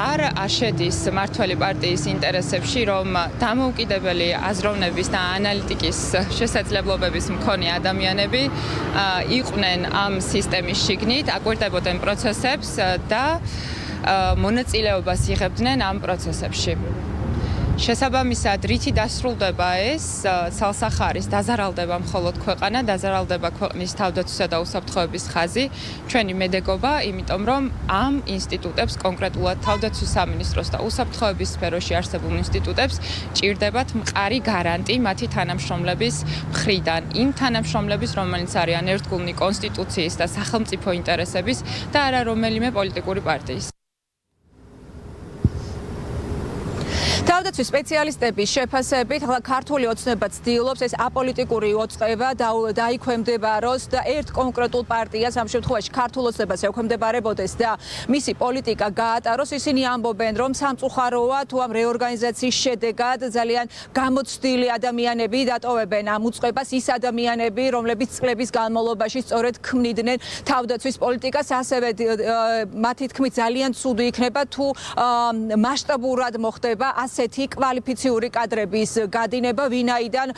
არ შედის მმართველი პარტიის ინტერესებში, რომ დამოუკიდებელი აზროვნების და ანალიტიკის შესაძლებლობების მქონე ადამიანები იყვნენ ამ სისტემის შიგნით, აკვირდებოდნენ პროცესებს და მონაწილეობას იღებდნენ ამ პროცესებში. შესაბამისად, რითი დასრულდება ეს ცალსახარის დაზარალდება მხოლოდ ქვეყანა, დაზარალდება ქვეყნის თავდაცვისა და უსაფრთხოების ხაზი, ჩვენი მედეგობა, იმიტომ რომ ამ ინსტიტუტებს, კონკრეტულად თავდაცვის სამინისტროს და უსაფრთხოების სფეროში არსებულ ინსტიტუტებს ჭირდებათ მყარი გარანტი მათი თანამშრომლების მხრიდან, იმ თანამშრომლების, რომელიც არიან ერთგულნი კონსტიტუციის და სახელმწიფო ინტერესების და არა რომელიმე პოლიტიკური პარტიის. თავდაცვის სპეციალისტების შეფასებით, ახლა ქართული ოცნება ცდილობს ეს აპოლიტიკური ოწყება დაიქვემდებაროს და ერთ კონკრეტულ პარტიას, ამ შემთხვევაში ქართულ ოცნებას ექვემდებარებოდეს და მისი პოლიტიკა გაატაროს. ისინი ამბობენ, რომ სამწუხაროა თუ ამ რეორგანიზაციის შედეგად ძალიან გამოცდილი ადამიანები დატოვებენ ამ უწყებას, ის ადამიანები, რომლებიც წლების განმავლობაში სწორედ ქმნიდნენ თავდაცვის პოლიტიკას, ასევე მათი თქმით ძალიან ცუდი იქნება თუ მასშტაბურად მოხდება ასეთი კვალიფიციური კადრების გადინება, ვინაიდან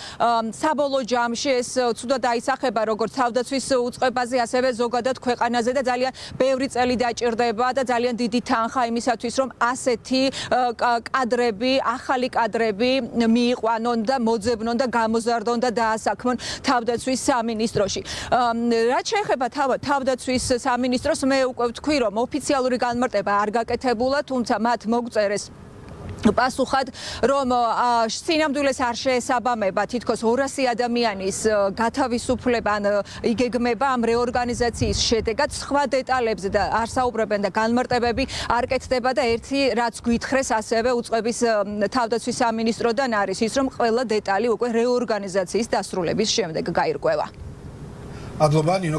საბოლოო ჯამში ეს ცუდად დაისახება როგორც თავდაცვის უწყებაზე, ასევე ზოგადად ქვეყანაზე და ძალიან ბევრი წელი დაჭირდება და ძალიან დიდი თანხა იმისათვის, რომ ასეთი კადრები, ახალი კადრები მიიყვანონ და მოძებნონ და გამოზარდონ და დაასაქმონ თავდაცვის სამინისტროში. რაც შეეხება თავდაცვის სამინისტროს, მე უკვე ვთქვი, რომ ოფიციალური განმარტება არ გაკეთებულა, თუმცა მათ მოგწერეს პასუხად, რომ სინამდვილეს არ შეესაბამება თითქოს 200 ადამიანის გათავისუფლება ან იგეგმება ამ რეორგანიზაციის შედეგად. სხვა დეტალებზე და არ საუბრობენ და განმარტებები არ კეთდება და ერთი რაც გვითხრეს ასევე უწყების თავდაცვის სამინისტროდან არის ის, რომ ყველა დეტალი უკვე რეორგანიზაციის დასრულების შემდეგ გაირკვევა. მადლობა ნინო.